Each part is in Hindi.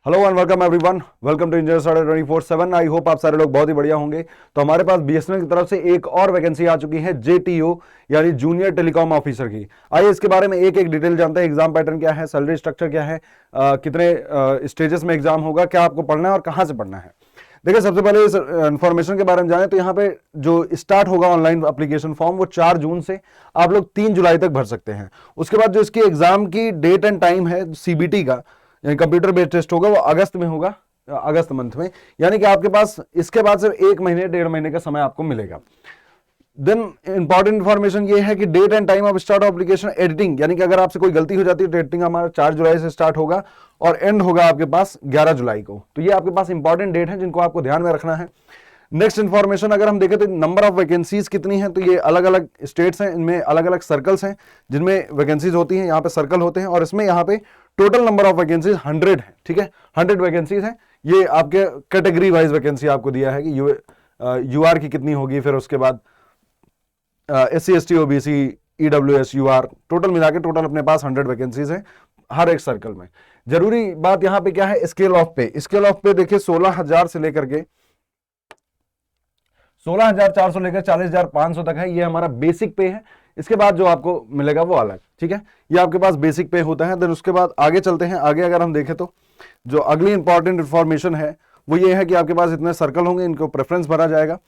Hello and welcome everyone, welcome to engineer study 24/7। I hope आप सारे लोग बहुत ही बढ़िया होंगे। तो हमारे पास बीएसएनएल की तरफ से एक और वैकेंसी आ चुकी है, जेटीओ यानी जूनियर टेलीकॉम ऑफिसर की। आइए इसके बारे में एक एक डिटेल जानते हैं। एग्जाम पैटर्न क्या है, सैलरी स्ट्रक्चर क्या है, कितने स्टेजेस में एग्जाम होगा, क्या आपको पढ़ना है और कहां से पढ़ना है। देखिए, सबसे पहले इस इन्फॉर्मेशन के बारे में जाने तो यहाँ पे जो स्टार्ट होगा ऑनलाइन एप्लीकेशन फॉर्म वो 4 जून से आप लोग 3 जुलाई तक भर सकते हैं। उसके बाद जो इसकी एग्जाम की डेट एंड टाइम है सीबीटी का, कंप्यूटर बेस्ड टेस्ट होगा, वो अगस्त में होगा, अगस्त मंथ में। यानी कि आपके पास इसके बाद सिर्फ 1 महीने 1.5 महीने का समय आपको मिलेगा। देन इंपॉर्टेंट इंफॉर्मेशन ये है कि date and time of start of application editing, यानी कि अगर आपसे कोई गलती हो जाती है तो एडिटिंग हमारा 4 जुलाई से स्टार्ट होगा और एंड होगा आपके पास 11 जुलाई को। तो ये आपके पास इंपॉर्टेंट डेट है जिनको आपको ध्यान में रखना है। नेक्स्ट इन्फॉर्मेशन अगर हम देखें तो नंबर ऑफ वैकेंसीज कितनी है, तो ये अलग अलग स्टेट्स हैं, इनमें अलग अलग सर्कल्स हैं जिनमें वैकेंसीज होती हैं, यहाँ पे सर्कल होते हैं और इसमें यहाँ पे टोटल नंबर ऑफ वैकेंसीज 100 है। ठीक है, 100 वैकेंसीज हैं। ये आपके कैटेगरी वाइज वैकेंसी आपको दिया है कि यूआर की कितनी होगी, फिर उसके बाद SC ST OBC EWS UR, total मिला के टोटल अपने पास 100 वैकेंसीज हैं हर एक सर्कल में। जरूरी बात यहाँ पे क्या है, स्केल ऑफ पे। स्केल ऑफ पे देखिए 16,000 से लेकर के 16,400 लेकर 40,500 तक है। ये हमारा बेसिक पे है। इसके बाद जो आपको मिलेगा वो अलग। ठीक है, ये आपके पास बेसिक पे होता है। देन उसके बाद आगे चलते हैं। आगे अगर हम देखें तो जो अगली इंपॉर्टेंट इंफॉर्मेशन है वो ये है कि आपके पास इतने सर्कल होंगे, इनको प्रेफरेंस भरा जाएगा।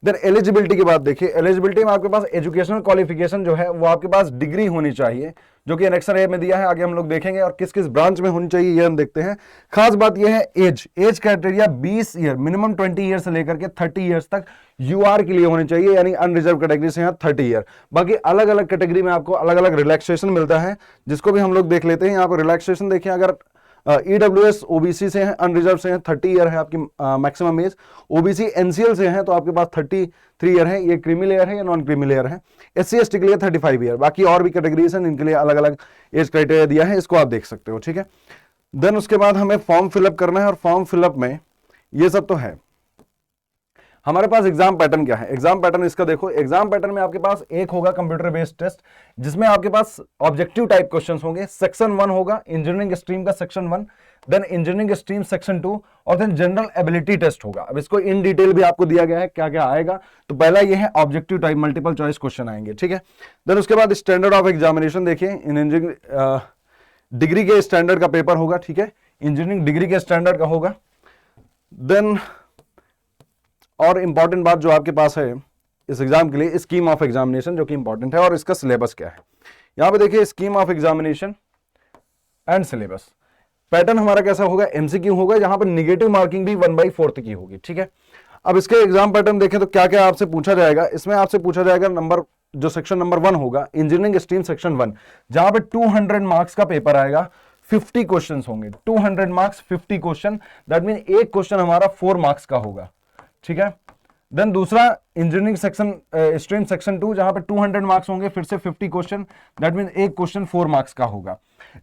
देन एलिजिबिलिटी की बात देखिए। एलिजिबिलिटी में आपके पास एजुकेशनल क्वालिफिकेशन जो है वो आपके पास डिग्री होनी चाहिए, जो कि एनेक्सर ए में दिया है। आगे हम लोग देखेंगे और किस किस ब्रांच में होनी चाहिए ये हम देखते हैं। खास बात ये है age criteria 20 year, minimum 20 year से लेकर के 30 ईयर्स तक यूआर के लिए होनी चाहिए, यानी अनरिजर्व कैटेगरी से यहाँ 30 ईयर। बाकी अलग अलग कैटेगरी में आपको अलग अलग रिलैक्सेशन मिलता है, जिसको भी हम लोग देख लेते हैं। यहाँ पर रिलैक्सेशन देखिए, अगर EWS OBC से हैं, अनरिजर्व से हैं, 30 ईयर है आपकी मैक्सिमम एज। OBC NCL से हैं तो आपके पास 33 ईयर है। ये क्रीमी लेयर है या नॉन क्रीमी लेयर है। SC ST के लिए 35 ईयर। बाकी और भी कैटेगरीज हैं इनके लिए अलग अलग एज क्राइटेरिया दिया है, इसको आप देख सकते हो। ठीक है, देन उसके बाद हमें फॉर्म फिलअप करना है और फॉर्म फिलअप में ये सब तो है। हमारे पास एग्जाम पैटर्न क्या है, एग्जाम पैटर्न इसका देखो। एग्जाम पैटर्न में आपके पास एक होगा कंप्यूटर बेस्ड टेस्ट, जिसमें आपके पास ऑब्जेक्टिव टाइप क्वेश्चंस होंगे। सेक्शन 1 होगा इंजीनियरिंग स्ट्रीम का section 1, then engineering stream section 2 और देन जनरल एबिलिटी टेस्ट होगा। अब इसको इन डिटेल भी आपको दिया गया है क्या क्या आएगा। तो पहला ये है objective type, multiple choice question आएंगे। ठीक है, देन उसके बाद स्टैंडर्ड ऑफ एग्जामिनेशन देखिए। इन इंजीनियरिंग डिग्री के स्टैंडर्ड का पेपर होगा। ठीक है, इंजीनियरिंग डिग्री के स्टैंडर्ड का होगा। देन और इंपॉर्टेंट बात जो आपके पास है इस एग्जाम के लिए, स्कीम ऑफ एग्जामिनेशन, जो कि इंपॉर्टेंट है, और इसका सिलेबस क्या है। यहां पे देखिए scheme of examination and syllabus. Pattern हमारा कैसा होगा, MCQ होगा, जहां पर निगेटिव मार्किंग भी 1/4 की होगी। ठीक है, अब इसके एग्जाम पैटर्न देखें तो क्या क्या आपसे पूछा जाएगा। इसमें आपसे पूछा जाएगा नंबर, जो सेक्शन नंबर 1 होगा इंजीनियरिंग स्ट्रीम सेक्शन 1, जहां पे 200 मार्क्स का पेपर आएगा। 50 क्वेश्चन होंगे, 200 मार्क्स 50 क्वेश्चन। दैट मीन एक क्वेश्चन हमारा 4 मार्क्स का होगा। ठीक है, देन दूसरा इंजीनियरिंग सेक्शन स्ट्रीम सेक्शन 2, जहां पे 200 मार्क्स होंगे, फिर से 50 क्वेश्चन। दैट मीन एक क्वेश्चन 4 मार्क्स का होगा।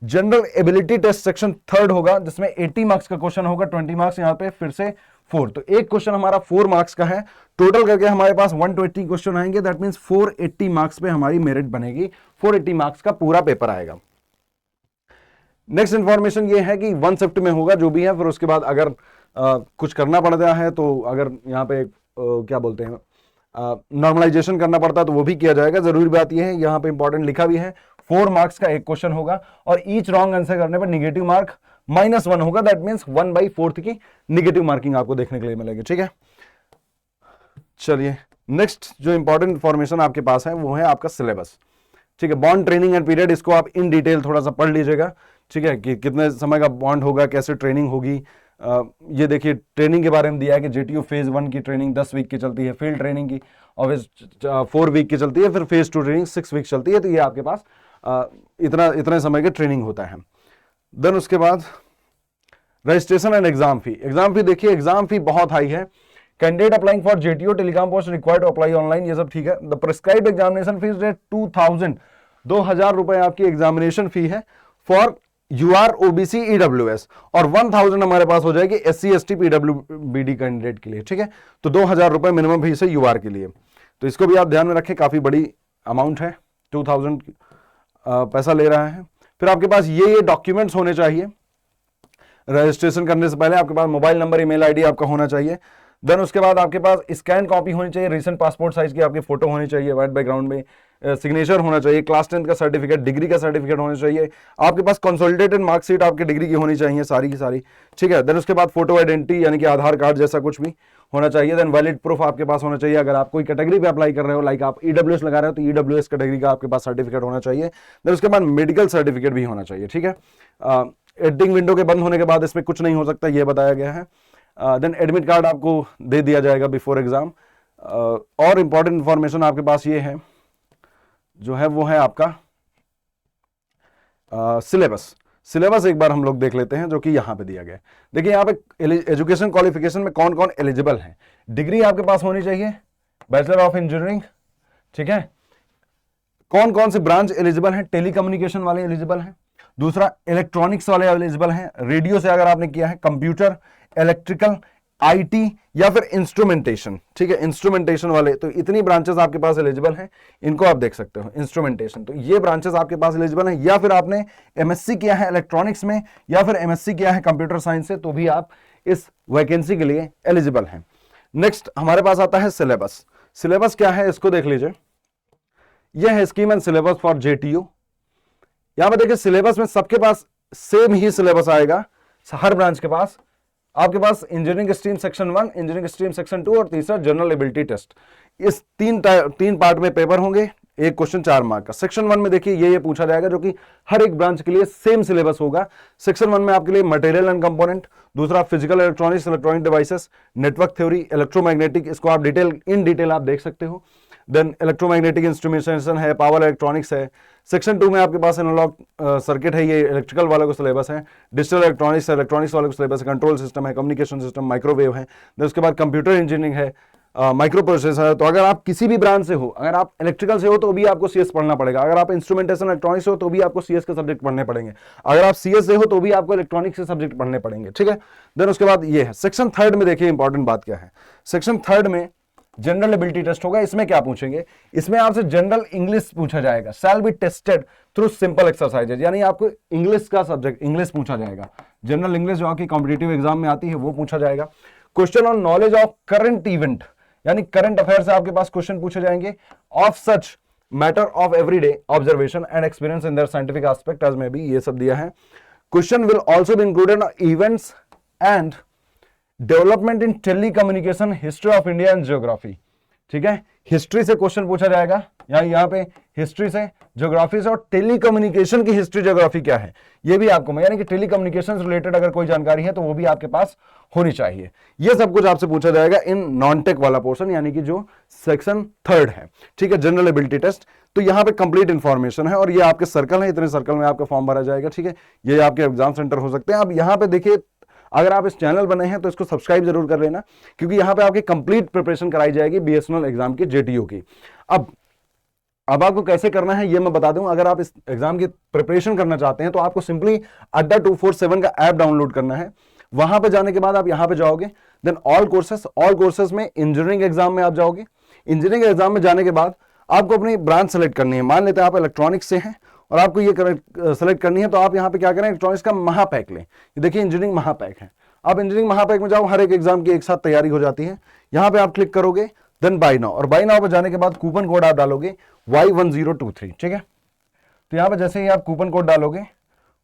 जनरल एबिलिटी टेस्ट सेक्शन 3 होगा, जिसमें 80 मार्क्स का क्वेश्चन होगा, 20 मार्क्स यहाँ पे फिर से 4। तो एक क्वेश्चन हमारा 4 मार्क्स का है। टोटल करके हमारे पास 120 क्वेश्चन आएंगे। दैट मीन 480 मार्क्स पे हमारी मेरिट बनेगी। 480 मार्क्स का पूरा पेपर आएगा। नेक्स्ट इंफॉर्मेशन ये है कि 1 शिफ्ट में होगा जो भी है। फिर उसके बाद अगर कुछ करना पड़ता है तो अगर यहाँ पे क्या बोलते हैं नॉर्मलाइजेशन करना पड़ता है तो वो भी किया जाएगा। जरूरी बात ये है, यहाँ पे इंपॉर्टेंट लिखा भी है, 4 मार्क्स का एक क्वेश्चन होगा और ईच रॉन्ग आंसर करने पर निगेटिव मार्क -1 होगा। दैट मीन्स 1/4 की निगेटिव मार्किंग आपको देखने के लिए मिलेगी। ठीक है, चलिए नेक्स्ट जो इंपॉर्टेंट इंफॉर्मेशन आपके पास है वो है आपका सिलेबस। ठीक है, बॉन्ड ट्रेनिंग एंड पीरियड, इसको आप इन डिटेल थोड़ा सा पढ़ लीजिएगा। ठीक है, कि कितने समय का बॉन्ड होगा, कैसे ट्रेनिंग होगी। ये देखिए ट्रेनिंग के बारे में दिया है कि जेटीओ फेज 1 की ट्रेनिंग 10 वीक की चलती है, फील्ड ट्रेनिंग की और 4 वीक की चलती है, फिर फेज 2 ट्रेनिंग 6 वीक चलती है। तो ये आपके पास इतने समय की ट्रेनिंग होता है। देन उसके बाद registration and exam fee. Exam fee देखिए, एग्जाम फी बहुत हाई है। Candidate applying for JTO telecom post required to apply online, ये सब ठीक है। The prescribed examination fees rate 2,000 रुपए आपकी एग्जामिनेशन फी है फॉर UR OBC EWS, और 1,000 हमारे पास हो जाएगी SC ST PWBD कैंडिडेट के लिए। ठीक है, तो 2,000 रुपए मिनिमम फीस है UR के लिए। तो इसको भी आप ध्यान में रखें, काफी बड़ी अमाउंट है, 2,000 पैसा ले रहा है। फिर आपके पास ये डॉक्यूमेंट्स होने चाहिए। रजिस्ट्रेशन करने से पहले आपके पास मोबाइल नंबर, ईमेल आईडी आपका होना चाहिए। देन उसके बाद आपके पास स्कैन कॉपी होनी चाहिए, रीसेंट पासपोर्ट साइज की आपकी फोटो होनी चाहिए, व्हाइट बैकग्राउंड में, सिग्नेचर होना चाहिए, क्लास 10 का सर्टिफिकेट, डिग्री का सर्टिफिकेट होना चाहिए, आपके पास कंसोलिडेटेड मार्कशीट आपकी डिग्री की होनी चाहिए सारी की सारी, ठीक है। देन उसके बाद फोटो आइडेंटिटी यानी कि आधार कार्ड जैसा कुछ भी होना चाहिए। देन वैलिड प्रूफ आपके पास होना चाहिए, अगर आप कोई कैटेगरी पे अप्लाई कर रहे हो, लाइक आप ईडब्ल्यूएस लगा रहे हो तो ईडब्ल्यूएस कैटेगरी का आपके पास सर्टिफिकेट होना चाहिए। देन उसके बाद मेडिकल सर्टिफिकेट भी होना चाहिए, ठीक है। एडिटिंग विंडो के बंद होने के बाद इसमें कुछ नहीं हो सकता, ये बताया गया है। देन एडमिट कार्ड आपको दे दिया जाएगा बिफोर एग्जाम। और इंपॉर्टेंट इंफॉर्मेशन आपके पास ये है जो है वो है आपका सिलेबस। सिलेबस एक बार हम लोग देख लेते हैं जो कि यहां पे दिया गया है। देखिए यहाँ पे एजुकेशन क्वालिफिकेशन में कौन कौन एलिजिबल है। डिग्री आपके पास होनी चाहिए, बैचलर ऑफ इंजीनियरिंग, ठीक है। कौन कौन से ब्रांच एलिजिबल हैं, टेलीकम्युनिकेशन वाले एलिजिबल हैं, दूसरा इलेक्ट्रॉनिक्स वाले एलिजिबल हैं, रेडियो से अगर आपने किया है, कंप्यूटर, इलेक्ट्रिकल, आईटी या फिर इंस्ट्रूमेंटेशन, ठीक है, इंस्ट्रूमेंटेशन वाले। तो इतनी ब्रांचेस आपके पास एलिजिबल हैं, इनको आप देख सकते हो। इंस्ट्रूमेंटेशन, तो ये ब्रांचेस आपके पास एलिजिबल हैं, या फिर आपने एमएससी किया है इलेक्ट्रॉनिक्स में या फिर एमएससी किया है कंप्यूटर साइंस से, तो भी आप इस वैकेंसी के लिए एलिजिबल हैं। नेक्स्ट हमारे पास आता है सिलेबस। सिलेबस क्या है इसको देख लीजिए। यह है स्कीम एंड सिलेबस फॉर जेटीयू। यहां पर देखिए सिलेबस में सबके पास सेम ही सिलेबस आएगा, हर ब्रांच के पास। आपके पास engineering stream section 1, engineering stream section 2 और तीसरा जनरल एबिलिटी टेस्ट। इस तीन पार्ट में पेपर होंगे, एक क्वेश्चन 4 मार्क का। सेक्शन 1 में देखिए ये पूछा जाएगा जो कि हर एक ब्रांच के लिए सेम सिलेबस होगा। सेक्शन 1 में आपके लिए मटेरियल एंड कंपोनेंट, दूसरा physical electronics, electronic devices, network theory, electromagnetic, इसको आप इन डिटेल आप देख सकते हो। देन इलेक्ट्रोमैग्नेटिक इंस्ट्रूमेंटेशन है, पावर इलेक्ट्रॉनिक्स है। सेक्शन 2 में आपके पास एनालॉग सर्किट है, ये इलेक्ट्रिकल वाले को सिलेबस है। डिजिटल इलेक्ट्रॉनिक्स है, इलेक्ट्रॉनिक्स वाले को सिलेबस है। कंट्रोल सिस्टम है, कम्युनिकेशन सिस्टम, माइक्रोवेव है। देन उसके बाद कंप्यूटर इंजीनियरिंग है, माइक्रो प्रोसेसर है। तो अगर आप किसी भी ब्रांच से हो, अगर आप इलेक्ट्रिकल से हो तो भी आपको सीएस पढ़ना पड़ेगा, अगर आप इंस्ट्रूमेंटेशन इलेक्ट्रॉनिक्स से हो तो भी आपको सीएस के सब्जेक्ट पढ़ने पड़ेंगे, अगर आप सीएस से हो तो भी आपको इलेक्ट्रॉनिक्स के सब्जेक्ट पढ़ने पड़ेंगे, ठीक है। देन उसके बाद ये है सेक्शन 3 में, देखिए इंपॉर्टेंट बात क्या है। सेक्शन 3 में जनरल एबिलिटी टेस्ट होगा। इसमें क्या पूछेंगे, इसमें आपसे जनरल इंग्लिश पूछा जाएगा। Shall be tested through simple exercises, यानी आपको इंग्लिश का सब्जेक्ट इंग्लिश पूछा जाएगा। जनरल इंग्लिश जो आपकी कॉम्पिटिटिव एग्जाम में आती है वो पूछा जाएगा। Question on knowledge of current event, यानी करंट अफेयर से आपके पास क्वेश्चन पूछे जाएंगे। Of such matter of everyday observation and experience in their scientific aspect as में भी, ये सब दिया है। Question will also be included events and development in telecommunication, history of India and geography, ठीक है। हिस्ट्री से क्वेश्चन पूछा जाएगा, यहाँ पे हिस्ट्री से, ज्योग्राफी से, और टेलीकम्युनिकेशन की हिस्ट्री ज्योग्राफी क्या है ये भी आपको, यानी कि टेलीकम्युनिकेशन रिलेटेड अगर कोई जानकारी है तो वो भी आपके पास होनी चाहिए। ये सब कुछ आपसे पूछा जाएगा इन नॉन टेक वाला पोर्शन, यानी कि जो सेक्शन 3 है, ठीक है, जनरल एबिलिटी टेस्ट। तो यहाँ पे कंप्लीट इंफॉर्मेशन है और ये आपके सर्कल है, इतने सर्कल में आपका फॉर्म भरा जाएगा, ठीक है। ये आपके एग्जाम सेंटर हो सकते हैं। अब यहाँ पे देखिए, अगर आप इस चैनल बने हैं तो इसको सब्सक्राइब जरूर कर लेना, क्योंकि यहां पे आपकी कंप्लीट प्रिपरेशन कराई जाएगी बीएसएनएल एग्जाम की, जेटीयू की। अब आपको कैसे करना है ये मैं बता दूं। अगर आप इस एग्जाम की प्रिपरेशन करना चाहते हैं तो आपको सिंपली अड्डा 247 का ऐप डाउनलोड करना है। वहां पे जाने के बाद आप यहां पे जाओगे, देन ऑल कोर्सेस में इंजीनियरिंग एग्जाम में आप जाओगे। इंजीनियरिंग एग्जाम में जाने के बाद आपको अपनी ब्रांच सेलेक्ट करनी है। मान लेते हैं आप इलेक्ट्रॉनिक्स से हैं और आपको ये सेलेक्ट करनी है, तो आप यहाँ पे क्या करें, इलेक्ट्रॉनिक्स का महापैक लें। ये देखिए इंजीनियरिंग महापैक है, आप इंजीनियरिंग महापैक में जाओ, हर एक एग्जाम की एक साथ तैयारी हो जाती है। यहाँ पे आप क्लिक करोगे, देन बाय नाउ, और बाय नाउ पे जाने के बाद कूपन कोड आप डालोगे Y1023, ठीक है। तो यहाँ पे जैसे ही आप कूपन कोड डालोगे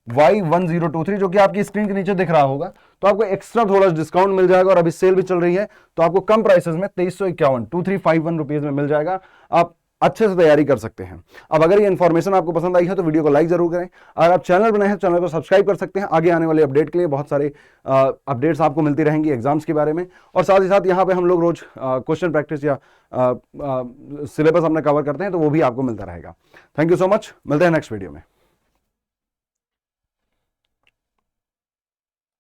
Y1023, जो कि आपकी स्क्रीन के नीचे दिख रहा होगा, तो आपको एक्स्ट्रा थोड़ा डिस्काउंट मिल जाएगा। और अभी सेल भी चल रही है तो आपको कम प्राइसेस में 2351 रुपीज में मिल जाएगा। आप अच्छे से तैयारी कर सकते हैं। अब अगर ये इन्फॉर्मेशन आपको पसंद आई है तो वीडियो को लाइक जरूर करें। अगर आप चैनल बनाए हैं चैनल को सब्सक्राइब कर सकते हैं। आगे आने वाले अपडेट के लिए बहुत सारे अपडेट्स आपको मिलती रहेंगी एग्जाम्स के बारे में, और साथ ही साथ यहाँ पे हम लोग रोज क्वेश्चन प्रैक्टिस या सिलेबस अपना कवर करते हैं, तो वो भी आपको मिलता रहेगा। थैंक यू सो मच, मिलते हैं नेक्स्ट वीडियो में।